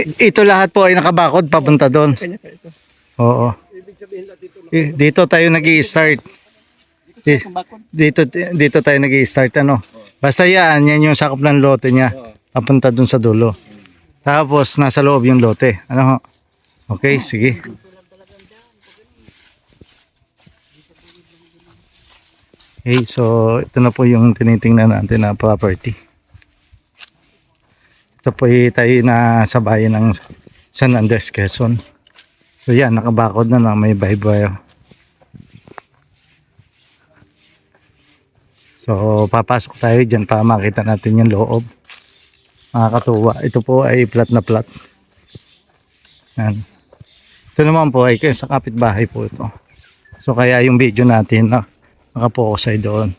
Ito lahat po ay nakabakod papunta doon. Oo. Dito tayo nag-i-start. Dito tayo nag-i-start ano. Basta yan yung sakop ng lote niya. Papunta doon sa dulo. Tapos nasa loob yung lote. Ano ho? Okay, sige. Okay, so ito na po yung tinitingnan natin na property. Ito po tayo na sa bayan ng San Andres, Quezon. So yan, nakabakod na may bye-bye. So papasok tayo dyan para makita natin yung loob. Makakatuwa. Ito po ay plat na plat. Yan. Ito naman po ay sa kapitbahay po ito. So kaya yung video natin nakapokus ay doon.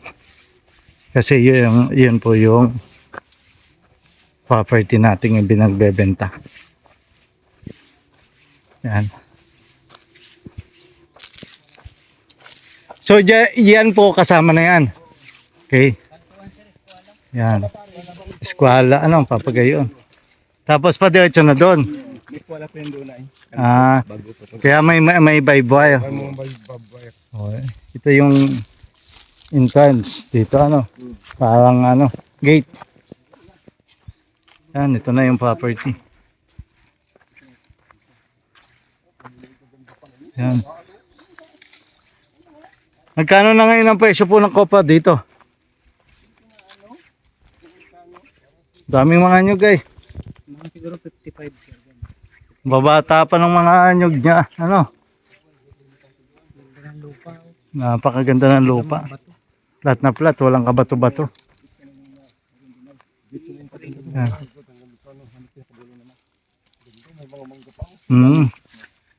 Kasi yun po yung property natin yung binagbebenta. Yan. So yan po kasama na yan. Okay. Yan. Eskwala, papagayon. Tapos pa diretso na doon. Wala pa yung doon ay. Kaya may bye-bye. Okay. Ito yung entrance dito parang gate. Yan, ito na yung property. Yan. Magkano na ngayon ang presyo po ng kopa dito? Daming mga anyog ay. Mga siguro 55. Babata pa ng mga anyog niya. Napakaganda ng lupa. Plat na plat, walang kabato-bato. Yan.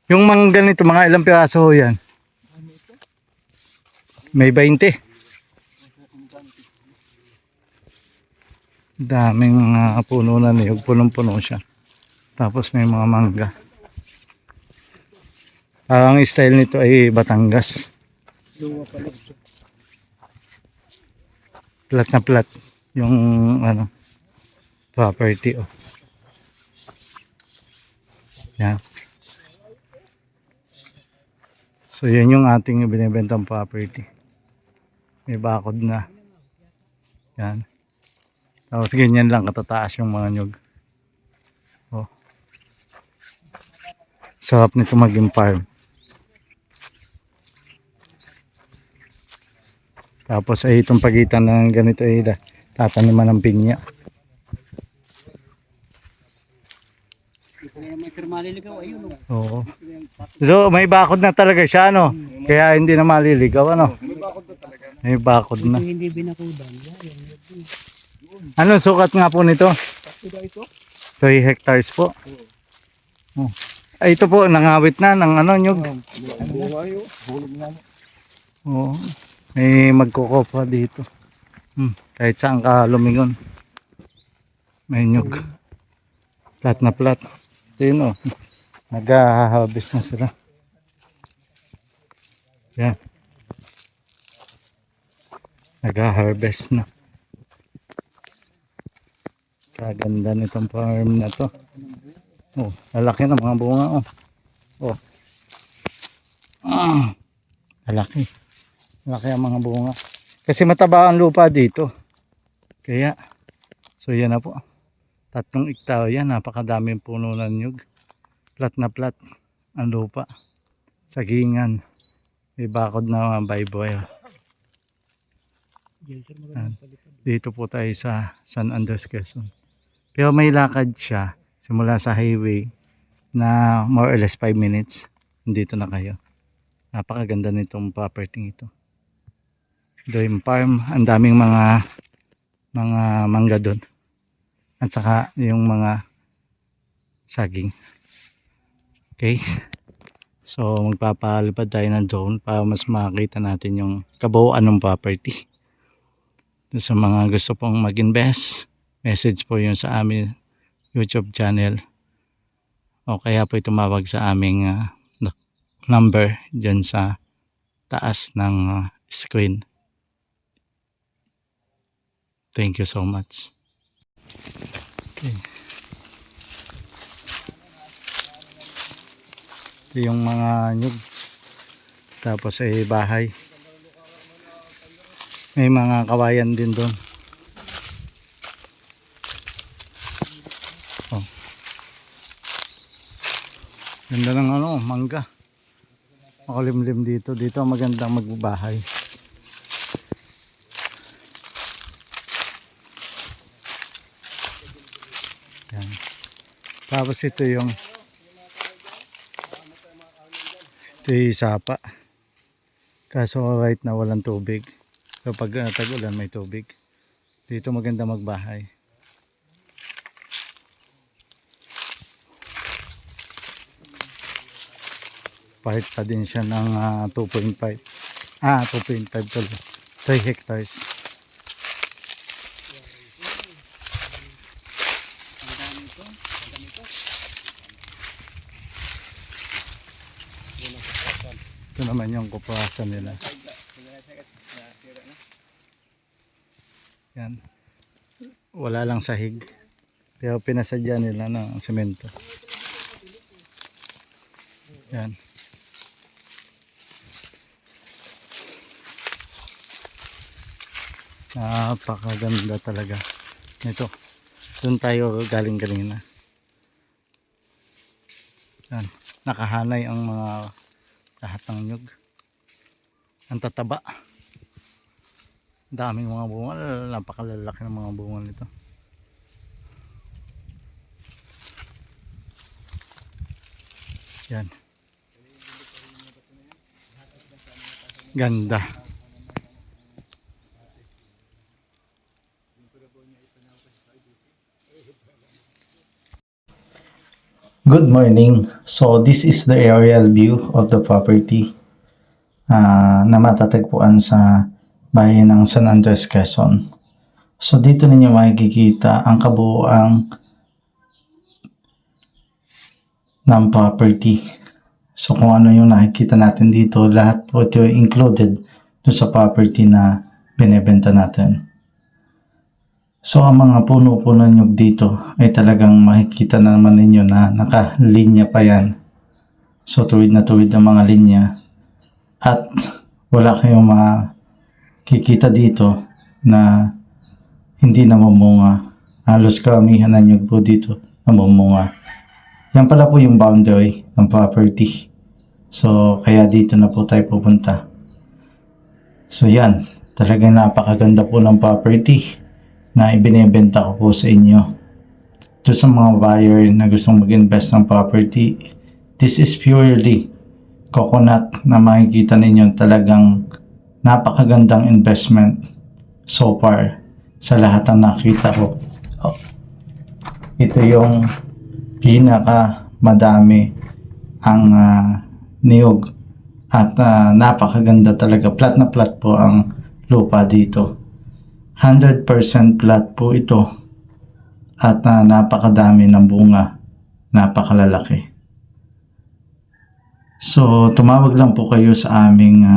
Yung mangga nito, mga ilang piraso ho yan? May 20. Daming mga puno na niyog, punong-puno siya. Tapos may mga mangga. Ang style nito ay Batangas. Plat na plat yung property. Yan. So yan yung ating binibentang property. May bakod na. Yan. Tapos ganyan lang katataas yung mga nyug. Sarap nito maging farm. Tapos ay itong pagitan ng ganito ay tataniman ng pinya. Oo. So may bakod na talaga siya kaya hindi na maliligaw May bakod na. Hindi binakudan. Ano sukat nga po nito? 3 hectares po. Ay ito po nangawit na ng nyug. Oo. May magkukopa dito. Kahit saan ka lumingon. May nyug. Plat na plat. Ito yun nag-harvest na sila. Yan. Nag-harvest na. Kaganda nitong farm na to. Lalaki na mga bunga lalaki. Laki ang mga bunga. Kasi mataba ang lupa dito. Kaya, so yan na po. 3 hektarya, napakadaming puno ng nyug. Plat na plat ang lupa. Sagingan. May bakod na bayboy. Dito po tayo sa San Andres, Quezon. Pero may lakad siya simula sa highway na more or less 5 minutes. Dito na kayo. Napakaganda nitong property ito. Dream farm, ang daming mga mangga doon. At saka yung mga saging. Okay. So magpapalipad tayo ng drone para mas makita natin yung kabuuan ng property. Sa mga gusto pong mag-invest, message po yun sa aming YouTube channel. O kaya po tumawag sa aming number dyan sa taas ng screen. Thank you so much. Okay. Ito yung mga nyug. Tapos bahay. May mga kawayan din doon. Oh. Ganda ng mangga. Makulimlim dito. Dito magandang magbahay. Yan. Tapos ito yung sapa. Kaso right na walang tubig. Kapag tag-ulan may tubig. Dito maganda magbahay. Part pa din siya ng 2.5. 2.5 tuloy. 3 hectares. Ito naman yung kuprasan nila. Yan. Wala lang sahig. Pero pinasadya nila ng semento. Yan. Napakaganda talaga. Ito. Doon tayo galing kanina. Yan. Nakahanay ang mga lahat ng nyug. Ang tataba. Daming mga bunga. Napakalalaki ng mga bunga nito. Yan. Ganda. Good morning. So this is the aerial view of the property na matatagpuan sa bayan ng San Andres, Quezon. So dito ninyo makikita ang kabuuan ng property. So kung ano yung nakikita natin dito, lahat po ito included doon sa property na binebenta natin. So ang mga puno-puno nyug dito ay talagang makikita na naman ninyo na nakalinya pa yan. So tuwid na tuwid ang mga linya. At wala kayong makikita dito na hindi namumunga. Halos karamihan na nyug po dito namumunga. Yan pala po yung boundary ng property. So kaya dito na po tayo pupunta. So yan, talagang napakaganda po ng property na ibinebenta ko po sa inyo. To sa mga buyer na gustong mag-invest ng property, this is purely coconut na makikita ninyo talagang napakagandang investment so far sa lahat ng nakita ko. Ito yung pinaka madami ang niyog at napakaganda talaga. Flat na flat po ang lupa dito. 100% flat po ito at napakadami ng bunga, napakalalaki. So tumawag lang po kayo sa aming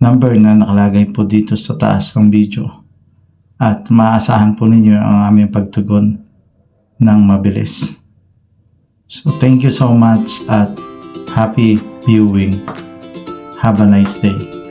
number na nakalagay po dito sa taas ng video at maasahan po ninyo ang aming pagtugon ng mabilis. So thank you so much at happy viewing. Have a nice day.